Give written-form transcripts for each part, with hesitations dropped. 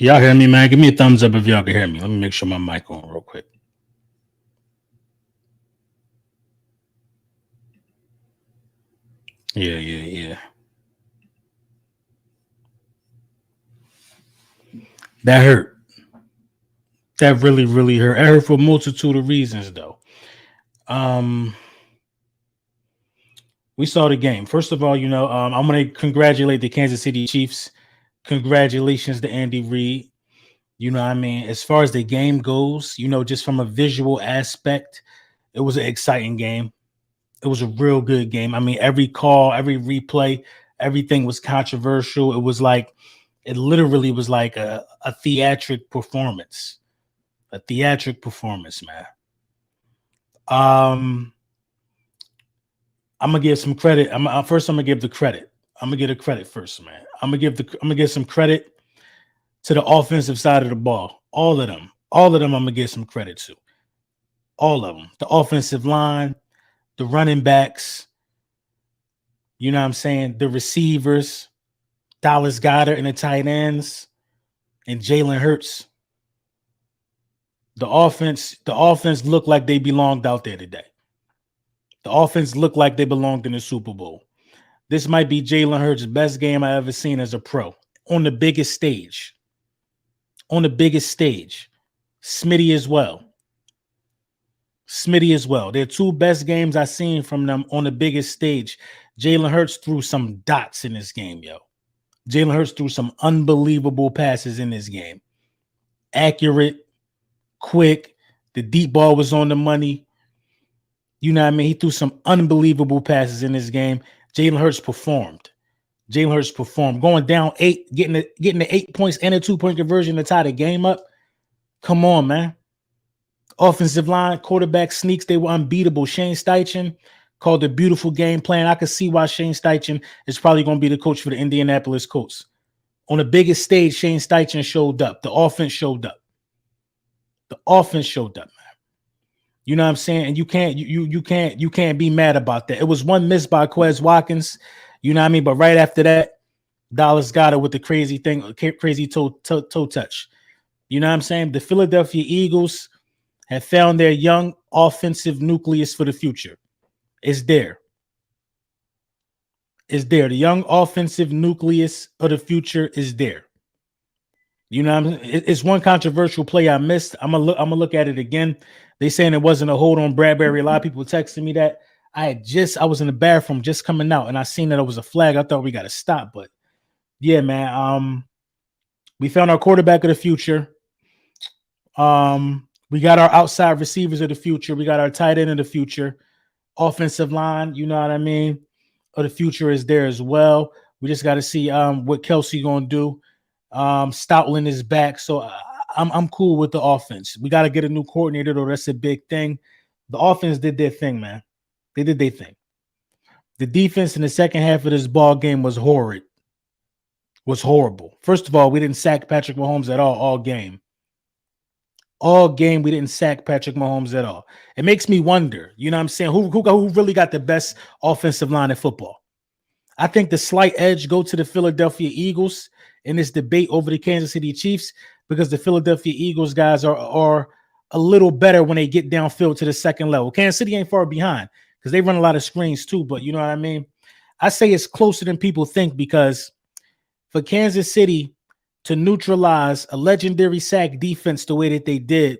Y'all hear me, man? Give me a thumbs up if y'all can hear me. Let me make sure my mic on real quick. Yeah. That hurt. That really hurt. It hurt for a multitude of reasons, though. Um, we saw the game. First of all, I'm going to congratulate the Kansas City Chiefs. Congratulations to Andy Reid. As far as the game goes, just from a visual aspect, it was an exciting game. It was a real good game. I mean, every call, every replay, everything was controversial. It literally was like a theatric performance. A theatric performance, man. I'm gonna give some credit. I'm gonna give the credit. I'm gonna give the credit first, man. I'm gonna give some credit to the offensive side of the ball. All of them. I'm gonna give some credit to. All of them. The offensive line, the running backs, you know what I'm saying? The receivers, Dallas Goedert and the tight ends, and Jalen Hurts. The offense looked like they belonged out there today. The offense looked like they belonged in the Super Bowl. This might be Jalen Hurts' best game I ever seen as a pro on the biggest stage. On the biggest stage. Smitty as well. They're two best games I've seen from them on the biggest stage. Jalen Hurts threw some dots in this game, yo. Jalen Hurts threw some unbelievable passes in this game. Accurate, quick. The deep ball was on the money. You know what I mean? He threw some unbelievable passes in this game. Jalen Hurts performed. Going down 8, getting the 8 points and a 2-point conversion to tie the game up. Come on, man. Offensive line, quarterback sneaks, they were unbeatable. Shane Steichen called a beautiful game plan. I could see why Shane Steichen is probably going to be the coach for the Indianapolis Colts. On the biggest stage, Shane Steichen showed up. The offense showed up. Man. You know what I'm saying? And you can't be mad about that. It was one miss by Quez Watkins, you know what I mean? But right after that, Dallas got it with the crazy toe touch. You know what I'm saying? The Philadelphia Eagles have found their young offensive nucleus for the future. It's there. The young offensive nucleus of the future is there. You know what I mean? It's one controversial play I missed. I'm gonna look at it again. They saying it wasn't a hold on Bradbury. A lot of people texting me that. I was in the bathroom just coming out and I seen that it was a flag. I thought we got to stop, but yeah, man. We found our quarterback of the future. We got our outside receivers of the future. We got our tight end of the future. Offensive line, you know what I mean? Of the future is there as well. We just got to see what Kelsey gonna do. Stoutland is back, so I'm cool with the offense. We got to get a new coordinator, though. That's a big thing. The offense did their thing, man. They did their thing. The defense in the second half of this ball game was horrid. Was horrible. First of all, we didn't sack Patrick Mahomes at all game. All game, we didn't sack Patrick Mahomes at all. It makes me wonder, you know what I'm saying, who really got the best offensive line in football? I think the slight edge go to the Philadelphia Eagles in this debate over the Kansas City Chiefs because the Philadelphia Eagles guys are a little better when they get downfield to the second level. Kansas City ain't far behind because they run a lot of screens too, but you know what I mean? I say it's closer than people think because for Kansas City to neutralize a legendary sack defense the way that they did,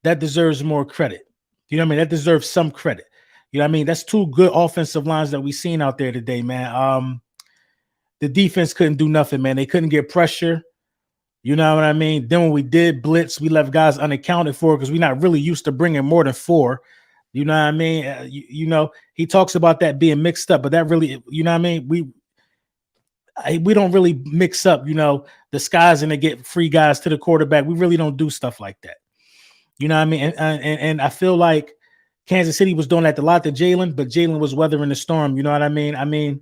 that deserves more credit. You know what I mean? That deserves some credit. You know what I mean? That's two good offensive lines that we seen out there today, man. The defense couldn't do nothing, man. They couldn't get pressure. You know what I mean? Then when we did blitz, we left guys unaccounted for because we're not really used to bringing more than 4. You know what I mean? He talks about that being mixed up, but that really, you know what I mean? We don't really mix up, the skies and to get free guys to the quarterback. We really don't do stuff like that. You know what I mean? And I feel like Kansas City was doing that a lot to Jalen, but Jalen was weathering the storm. You know what I mean? I mean,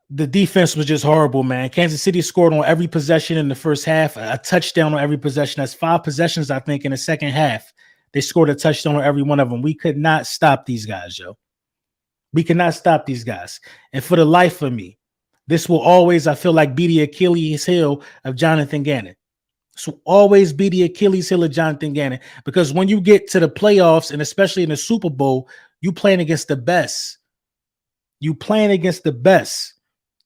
the defense was just horrible, man. Kansas City scored on every possession in the first half, a touchdown on every possession. That's 5 possessions, I think, in the second half. They scored a touchdown on every one of them. We could not stop these guys, yo. We could not stop these guys. And for the life of me, This will always, I feel like, be the Achilles heel of Jonathan Gannon. This will always be the Achilles heel of Jonathan Gannon, because when you get to the playoffs, and especially in the Super Bowl, you playing against the best. You playing against the best.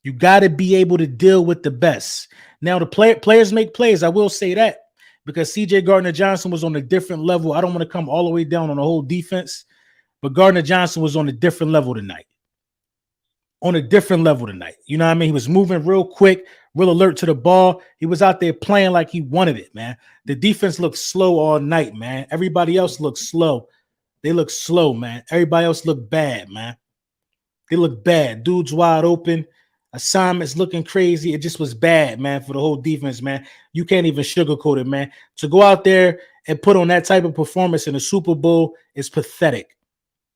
You got to be able to deal with the best. Now, the players make plays. I will say that, because C.J. Gardner-Johnson was on a different level. I don't want to come all the way down on the whole defense, but Gardner-Johnson was on a different level tonight. On a different level tonight. You know what I mean? He was moving real quick, real alert to the ball. He was out there playing like he wanted it, man. The defense looked slow all night, man. Everybody else looked slow. They look slow, man. Everybody else looked bad, man. They look bad. Dudes wide open. Assignments looking crazy. It just was bad, man, for the whole defense, man. You can't even sugarcoat it, man. To go out there and put on that type of performance in the Super Bowl is pathetic.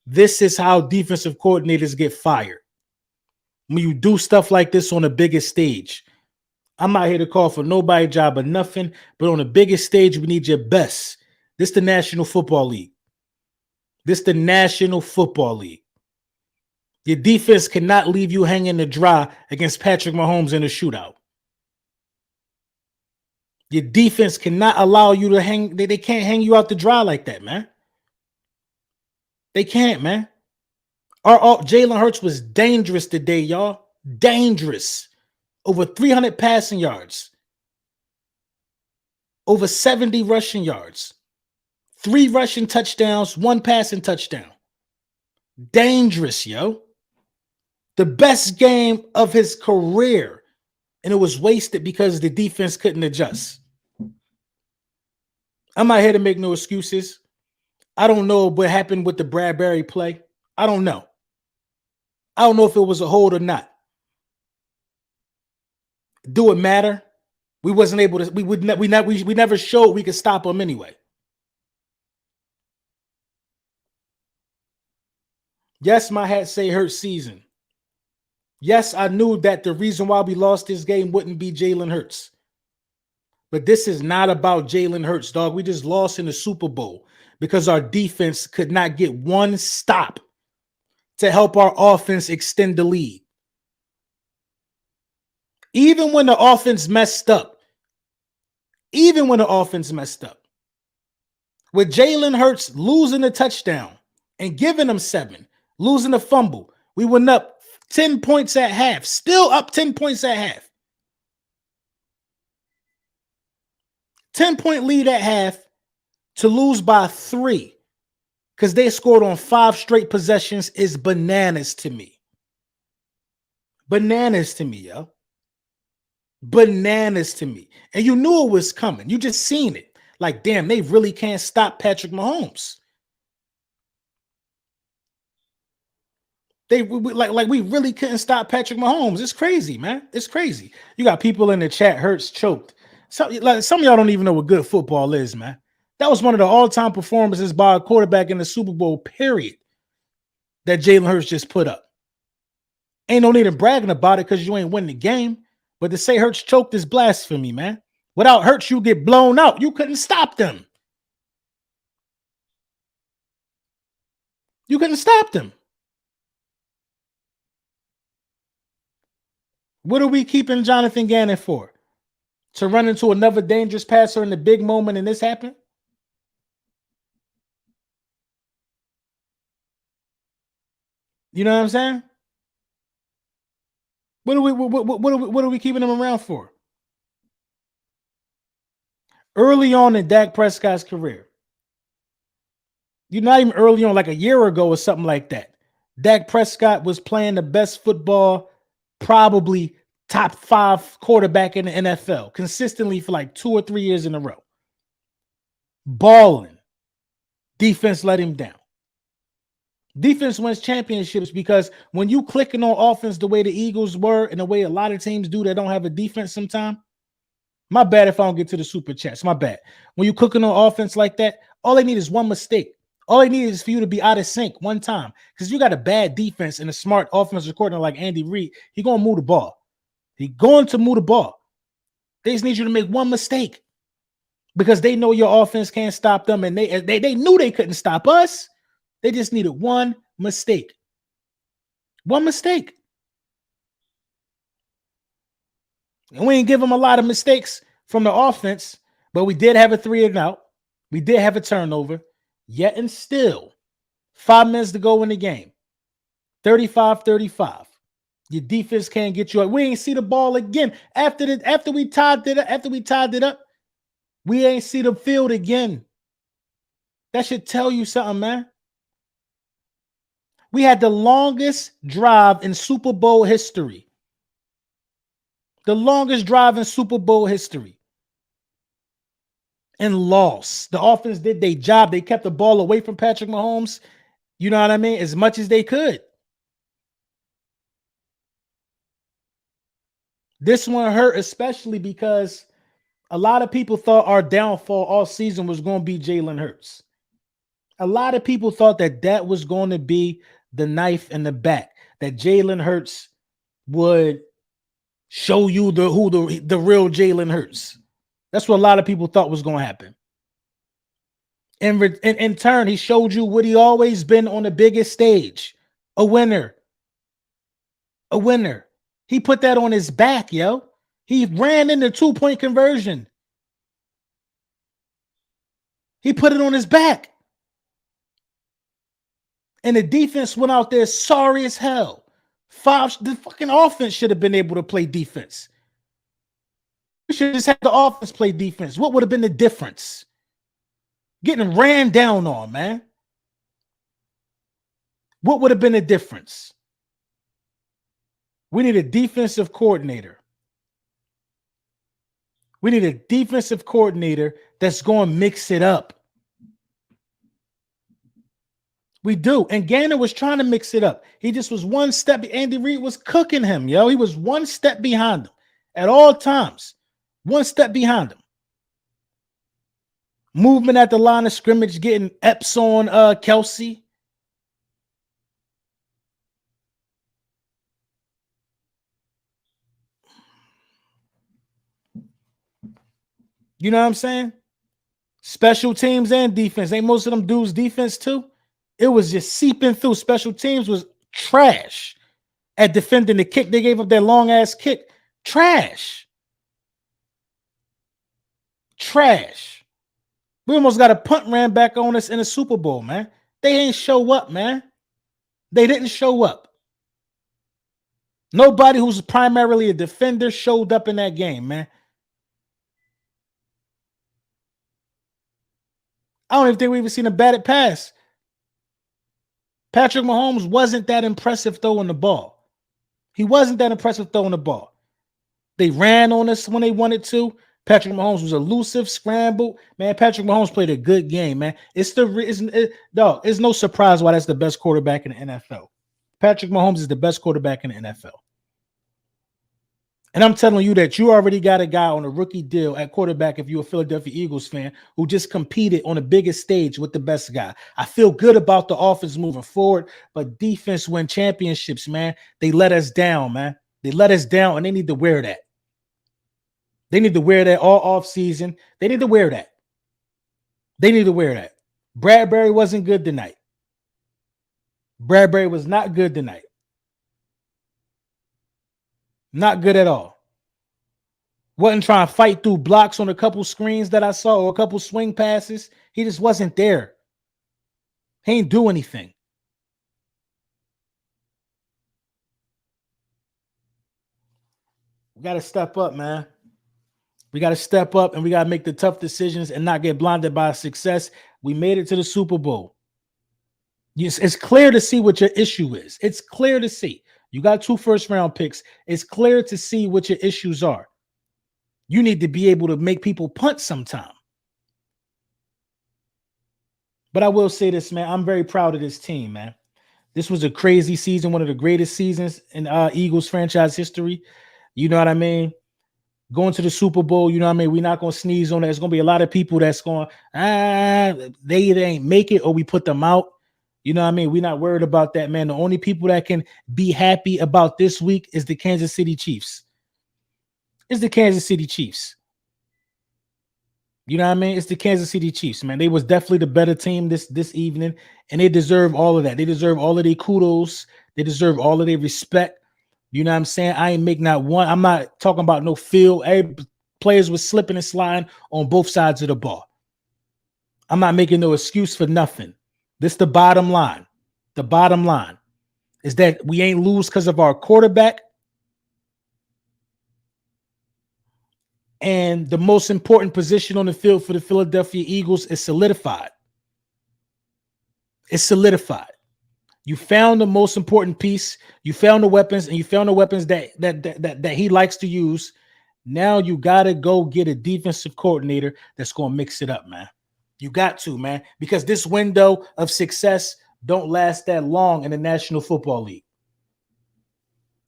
This is how defensive coordinators get fired. When you do stuff like this on the biggest stage. I'm not here to call for nobody job or nothing, but on the biggest stage, we need your best. This the National Football League. This the National Football League. Your defense cannot leave you hanging to dry against Patrick Mahomes in a shootout. Your defense cannot allow you to hang. They can't hang you out to dry like that, man. They can't, man. Jalen Hurts was dangerous today, y'all. Dangerous. Over 300 passing yards. Over 70 rushing yards. 3 rushing touchdowns, 1 passing touchdown. Dangerous, yo. The best game of his career. And it was wasted because the defense couldn't adjust. I'm not here to make no excuses. I don't know what happened with the Bradbury play. I don't know. I don't know if it was a hold or not. Do it matter? We wasn't able to. We never showed we could stop them anyway. Yes, my hat say Hurts season. Yes, I knew that the reason why we lost this game wouldn't be Jalen Hurts. But this is not about Jalen Hurts, dog. We just lost in the Super Bowl because our defense could not get one stop to help our offense extend the lead. Even when the offense messed up, with Jalen Hurts losing a touchdown and giving them 7, losing a fumble, we went up 10 points at half, still up 10 points at half. 10-point lead at half to lose by 3 because they scored on 5 straight possessions is bananas to me. Bananas to me, yo. Bananas to me. And you knew it was coming. You just seen it. Like, damn, they really can't stop Patrick Mahomes. We really couldn't stop Patrick Mahomes. It's crazy, man. It's crazy. You got people in the chat, Hurts choked. Some of y'all don't even know what good football is, man. That was one of the all-time performances by a quarterback in the Super Bowl, period, that Jalen Hurts just put up. Ain't no need in bragging about it because you ain't winning the game. But to say Hurts choked is blasphemy, man. Without Hurts, you get blown out. You couldn't stop them. You couldn't stop them. What are we keeping Jonathan Gannon for? To run into another dangerous passer in the big moment and this happened? You know what I'm saying? What are we keeping him around for? Early on in Dak Prescott's career, you're not even early on, like a year ago or something like that. Dak Prescott was playing the best football, probably top 5 quarterback in the NFL, consistently for like 2 or 3 years in a row. Balling. Defense let him down. Defense wins championships because when you clicking on offense the way the Eagles were and the way a lot of teams do that don't have a defense sometimes, my bad if I don't get to the super chats. My bad. When you cooking on offense like that, all they need is one mistake. All they need is for you to be out of sync one time. Because you got a bad defense and a smart offensive coordinator like Andy Reid, he's going to move the ball. He's going to move the ball. They just need you to make one mistake because they know your offense can't stop them, and they knew they couldn't stop us. They just needed one mistake. One mistake. And we didn't give them a lot of mistakes from the offense, but we did have a 3-and-out. We did have a turnover. Yet and still, 5 minutes to go in the game. 35-35. Your defense can't get you up. We ain't see the ball again. After we tied it up, we ain't see the field again. That should tell you something, man. We had the longest drive in Super Bowl history. The longest drive in Super Bowl history. And lost. The offense did their job. They kept the ball away from Patrick Mahomes, you know what I mean, as much as they could. This one hurt, especially because a lot of people thought our downfall all season was going to be Jalen Hurts. A lot of people thought that was going to be the knife in the back, that Jalen Hurts would show you who the real Jalen Hurts. That's what a lot of people thought was going to happen. In turn, he showed you what he always been on the biggest stage, a winner. A winner. He put that on his back, yo. He ran in the 2-point conversion. He put it on his back. And the defense went out there sorry as hell. The fucking offense should have been able to play defense. We should have just had the offense play defense. What would have been the difference? Getting ran down on, man. What would have been the difference? We need a defensive coordinator. We need a defensive coordinator that's going to mix it up. We do. And Gannon was trying to mix it up. He just was one step. Andy Reid was cooking him, yo. He was one step behind him at all times. One step behind him. Movement at the line of scrimmage, getting Epps on Kelsey. You know what I'm saying? Special teams and defense. Ain't most of them dudes defense too? It was just seeping through. Special teams was trash at defending the kick. They gave up that long-ass kick. Trash. Trash. We almost got a punt ran back on us in the Super Bowl, man. They ain't show up, man. They didn't show up. Nobody who's primarily a defender showed up in that game, man. I don't even think we even seen a batted pass. Patrick Mahomes wasn't that impressive throwing the ball. He wasn't that impressive throwing the ball. They ran on us when they wanted to. Patrick Mahomes was elusive, scrambled. Man, Patrick Mahomes played a good game, man. It's no surprise why that's the best quarterback in the NFL. Patrick Mahomes is the best quarterback in the NFL. And I'm telling you that you already got a guy on a rookie deal at quarterback if you're a Philadelphia Eagles fan who just competed on the biggest stage with the best guy. I feel good about the offense moving forward, but defense win championships, man. They let us down, man. They let us down, and they need to wear that. They need to wear that all off season. They need to wear that. They need to wear that. Bradbury wasn't good tonight. Bradbury was not good tonight. Not good at all. Wasn't trying to fight through blocks on a couple screens that I saw or a couple swing passes. He just wasn't there. He ain't do anything. We got to step up, man. We got to step up and we got to make the tough decisions and not get blinded by success. We made it to the Super Bowl. It's clear to see what your issue is. It's clear to see. You got 2 first-round picks. It's clear to see what your issues are. You need to be able to make people punt sometime. But I will say this, man. I'm very proud of this team, man. This was a crazy season, one of the greatest seasons in Eagles franchise history. You know what I mean? Going to the Super Bowl, you know what I mean? We're not going to sneeze on that. There's going to be a lot of people that's going, they either ain't make it or we put them out. You know what I mean? We're not worried about that, man. The only people that can be happy about this week is the Kansas City Chiefs. It's the Kansas City Chiefs. You know what I mean? It's the Kansas City Chiefs, man. They was definitely the better team this evening, and they deserve all of that. They deserve all of their kudos. They deserve all of their respect. You know what I'm saying? I ain't make not one. I'm not talking about no field. Players were slipping and sliding on both sides of the ball. I'm not making no excuse for nothing. This the bottom line. The bottom line is that we ain't lose because of our quarterback. And the most important position on the field for the Philadelphia Eagles is solidified. It's solidified. You found the most important piece. You found the weapons, and you found the weapons that he likes to use. Now you gotta go get a defensive coordinator that's gonna mix it up, man. You got to, man, because this window of success don't last that long in the National Football League.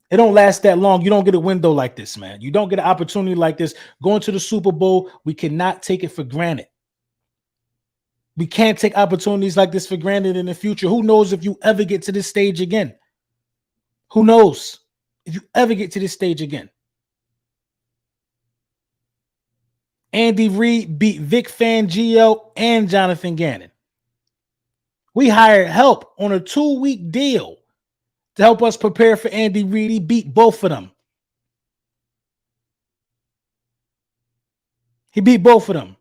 It don't last that long. You don't get a window like this, man. You don't get an opportunity like this. Going to the Super Bowl, we cannot take it for granted. We can't take opportunities like this for granted in the future. Who knows if you ever get to this stage again? Who knows if you ever get to this stage again? Andy Reid beat Vic Fangio and Jonathan Gannon. We hired help on a 2-week deal to help us prepare for Andy Reid. He beat both of them. He beat both of them.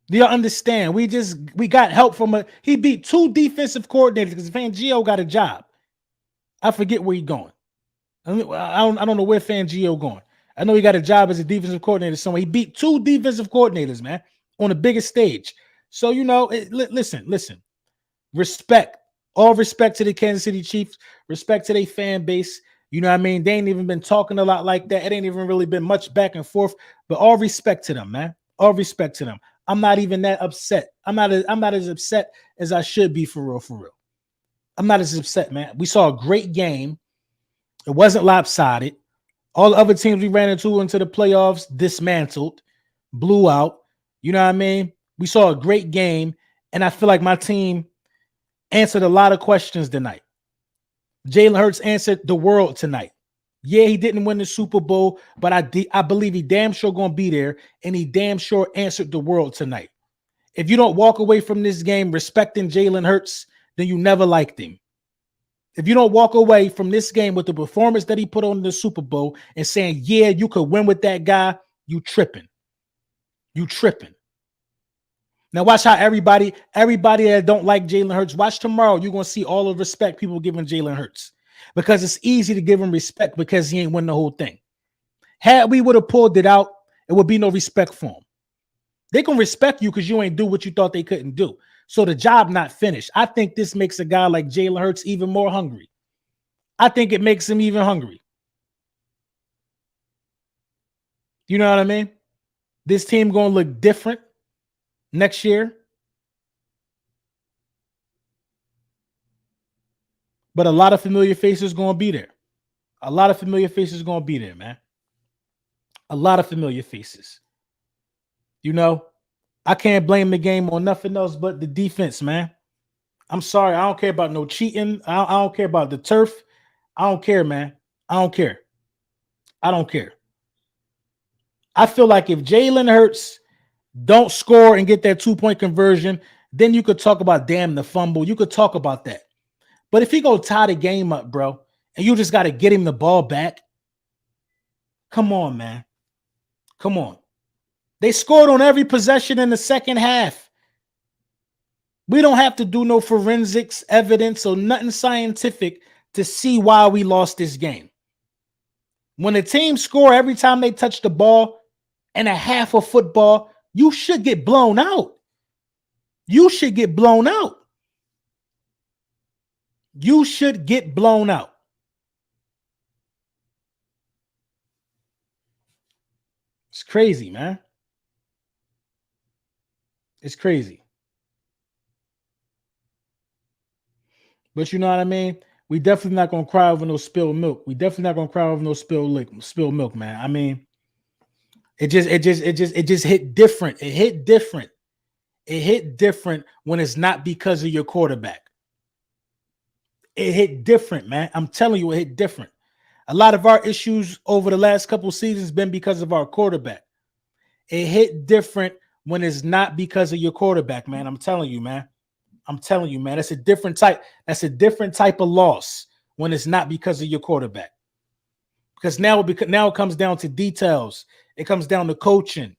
Do y'all understand? We got help from he beat 2 defensive coordinators because Fangio got a job. I forget where he's going. I don't know where Fangio going. I know he got a job as a defensive coordinator somewhere. He beat 2 defensive coordinators, man, on the biggest stage. So, listen. Respect. All respect to the Kansas City Chiefs. Respect to their fan base. You know what I mean? They ain't even been talking a lot like that. It ain't even really been much back and forth. But all respect to them, man. All respect to them. I'm not even that upset. I'm not as upset as I should be for real. I'm not as upset, man. We saw a great game. It wasn't lopsided. All the other teams we ran into the playoffs dismantled, blew out. You know what I mean? We saw a great game, and I feel like my team answered a lot of questions tonight. Jalen Hurts answered the world tonight. Yeah, he didn't win the Super Bowl, but I believe he damn sure going to be there, and he damn sure answered the world tonight. If you don't walk away from this game respecting Jalen Hurts, then you never liked him. If you don't walk away from this game with the performance that he put on in the Super Bowl and saying, yeah, you could win with that guy, you tripping. You tripping. Now watch how everybody that don't like Jalen Hurts, watch tomorrow. You're going to see all the respect people giving Jalen Hurts because it's easy to give him respect because he ain't win the whole thing. Had we would have pulled it out, it would be no respect for him. They can respect you because you ain't do what you thought they couldn't do. So the job not finished. I think this makes a guy like Jalen Hurts even more hungry. I think it makes him even hungry. You know what I mean? This team going to look different next year. But a lot of familiar faces going to be there. A lot of familiar faces going to be there, man. A lot of familiar faces. You know, I can't blame the game on nothing else but the defense, man. I'm sorry. I don't care about no cheating. I don't care about the turf. I don't care, man. I don't care. I don't care. I feel like if Jalen Hurts don't score and get that 2-point conversion, then you could talk about damn the fumble. You could talk about that. But if he go tie the game up, bro, and you just got to get him the ball back, come on, man. Come on. They scored on every possession in the second half. We don't have to do no forensics evidence or nothing scientific to see why we lost this game. When a team score every time they touch the ball and a half of football, you should get blown out. You should get blown out. You should get blown out. It's crazy, man. It's crazy. But you know what I mean? We definitely not going to cry over no spilled milk. We definitely not going to cry over no spilled milk, man. I mean, it just hit different. It hit different. It hit different when it's not because of your quarterback. It hit different, man. I'm telling you, it hit different. A lot of our issues over the last couple of seasons been because of our quarterback. It hit different when it's not because of your quarterback, man. I'm telling you, man. I'm telling you, man, that's a different type. That's a different type of loss when it's not because of your quarterback. Because now it comes down to details. It comes down to coaching.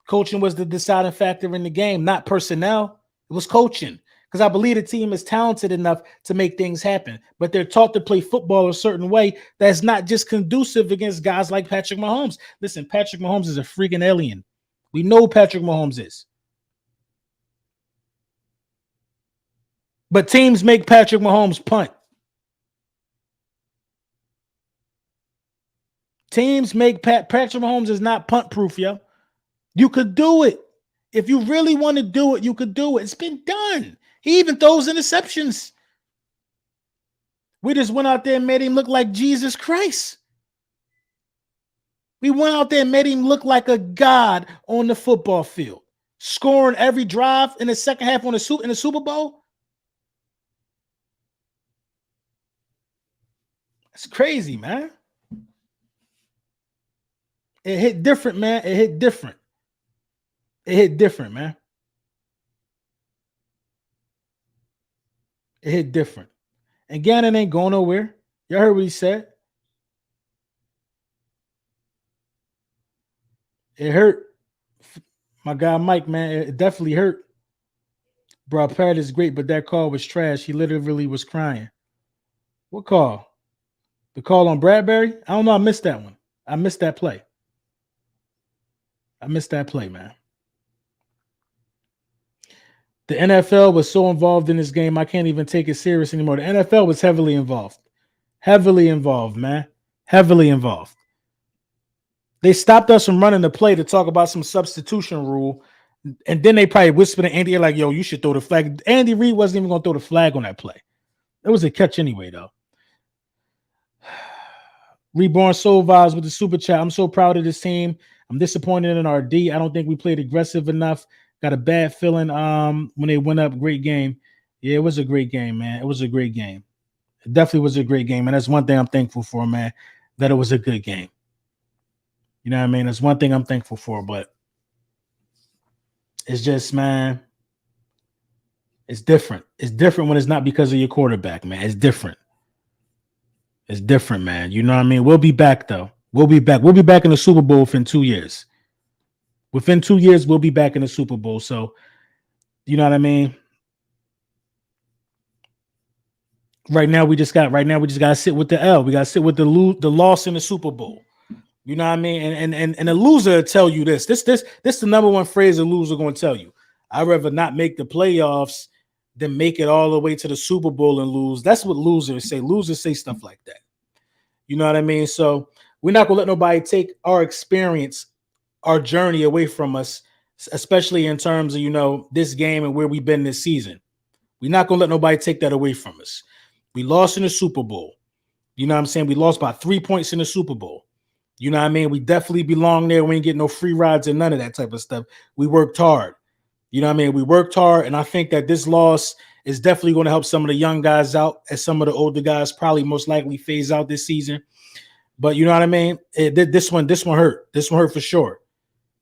Coaching was the deciding factor in the game, not personnel. It was coaching. Because I believe the team is talented enough to make things happen, but they're taught to play football a certain way that's not just conducive against guys like Patrick Mahomes. Listen, Patrick Mahomes is a freaking alien. We know Patrick Mahomes is. But teams make Patrick Mahomes punt. Teams make Patrick Mahomes is not punt proof, yo. You could do it. If you really want to do it, you could do it. It's been done. He even throws interceptions. We just went out there and made him look like Jesus Christ. We went out there and made him look like a god on the football field, scoring every drive in the second half in the Super Bowl. That's crazy, man. It hit different, man. It hit different. It hit different, man. It hit different. And Gannon ain't going nowhere. Y'all heard what he said. It hurt. My guy Mike, man, it definitely hurt. Bro, Parrot is great, but that call was trash. He literally was crying. What call? The call on Bradbury? I don't know. I missed that one. I missed that play. Man. The NFL was so involved in this game, I can't even take it serious anymore. The NFL was heavily involved. Heavily involved, man. Heavily involved. They stopped us from running the play to talk about some substitution rule, and then they probably whispered to Andy like, yo, you should throw the flag. Andy Reid wasn't even going to throw the flag on that play. It was a catch anyway, though. Reborn Soul Vibes with the super chat. I'm so proud of this team. I'm disappointed in our D. I don't think we played aggressive enough. Got a bad feeling when they went up. Great game. Yeah, it was a great game, man. It was a great game. It definitely was a great game, and that's one thing I'm thankful for, man, that it was a good game. You know what I mean? That's one thing I'm thankful for, but it's just, man, it's different. It's different when it's not because of your quarterback, man. It's different. It's different, man. You know what I mean? We'll be back, though. We'll be back. We'll be back in the Super Bowl within 2 years. Within 2 years, we'll be back in the Super Bowl. So, you know what I mean? Right now, we just got to sit with the L. We got to sit with the loss in the Super Bowl. You know what I mean? And a loser will tell you this. This the number one phrase a loser going to tell you. I'd rather not make the playoffs than make it all the way to the Super Bowl and lose. That's what losers say. Losers say stuff like that. You know what I mean? So we're not going to let nobody take our experience, our journey away from us, especially in terms of, you know, this game and where we've been this season. We're not going to let nobody take that away from us. We lost in the Super Bowl. You know what I'm saying? We lost by 3 points in the Super Bowl. You know what I mean? We definitely belong there. We ain't getting no free rides and none of that type of stuff. We worked hard. You know what I mean? We worked hard, and I think that this loss is definitely going to help some of the young guys out, as some of the older guys probably most likely phase out this season. But you know what I mean? This one hurt. This one hurt for sure.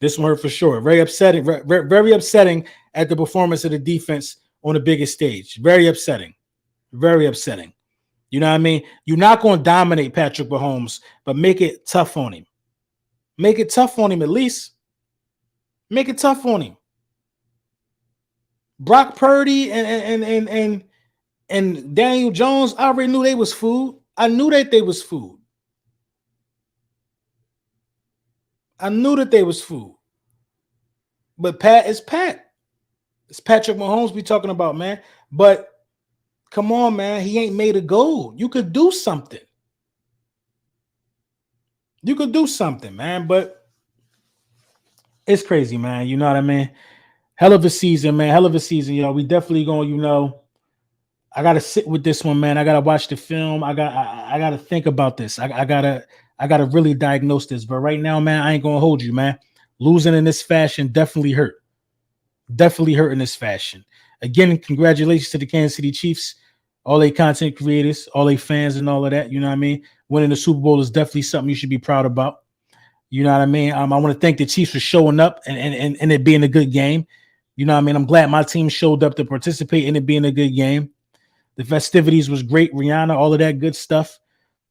This one hurt for sure. Very upsetting. Very upsetting at the performance of the defense on the biggest stage. Very upsetting. Very upsetting. You know what I mean? You're not going to dominate Patrick Mahomes, but make it tough on him. Make it tough on him at least. Make it tough on him. Brock Purdy and Daniel Jones, I already knew they was food. I knew that they was food. I knew that they was food. But Pat is Pat. It's Patrick Mahomes we talking about, man. But come on, man. He ain't made a goal. You could do something. You could do something, man. But it's crazy, man. You know what I mean? Hell of a season, man. Hell of a season, yo. We definitely going, you know, I got to sit with this one, man. I got to watch the film. I got to think about this. I got to really diagnose this. But right now, man, I ain't going to hold you, man. Losing in this fashion definitely hurt. Definitely hurt in this fashion. Again, congratulations to the Kansas City Chiefs, all they content creators, all they fans and all of that. You know what I mean? Winning the Super Bowl is definitely something you should be proud about. You know what I mean? I want to thank the Chiefs for showing up and it being a good game. You know what I mean? I'm glad my team showed up to participate in it being a good game. The festivities was great. Rihanna, all of that good stuff.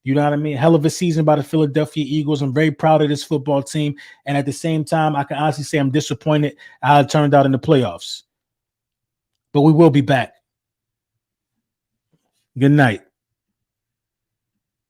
You know what I mean? Hell of a season by the Philadelphia Eagles. I'm very proud of this football team. And at the same time, I can honestly say I'm disappointed how it turned out in the playoffs. But we will be back. Good night.